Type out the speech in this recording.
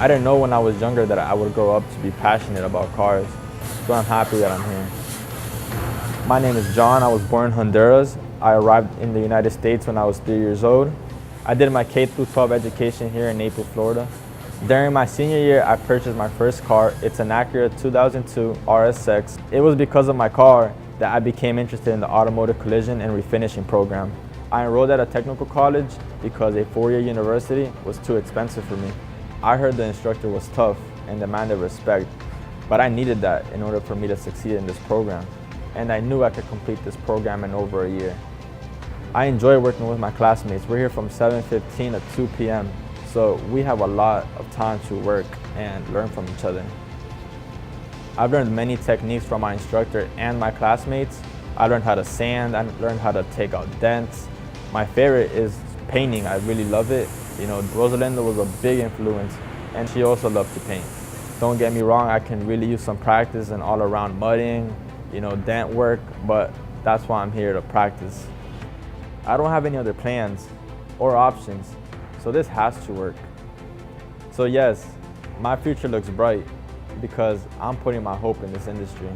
I didn't know when I was younger that I would grow up to be passionate about cars, so I'm happy that I'm here. My name is John. I was born in Honduras. I arrived in the United States when I was 3 years old. I did my K-12 education here in Naples, Florida. During my senior year, I purchased my first car. It's an Acura 2002 RSX. It was because of my car that I became interested in the automotive collision and refinishing program. I enrolled at a technical college because a 4-year university was too expensive for me. I heard the instructor was tough and demanded respect, but I needed that in order for me to succeed in this program. And I knew I could complete this program in over a year. I enjoy working with my classmates. We're here from 7:15 to 2 p.m. So we have a lot of time to work and learn from each other. I've learned many techniques from my instructor and my classmates. I learned how to sand, I learned how to take out dents. My favorite is painting. I really love it. You know, Rosalinda was a big influence, and she also loved to paint. Don't get me wrong, I can really use some practice and all around mudding, you know, dent work, but that's why I'm here to practice. I don't have any other plans or options, so this has to work. So yes, my future looks bright because I'm putting my hope in this industry.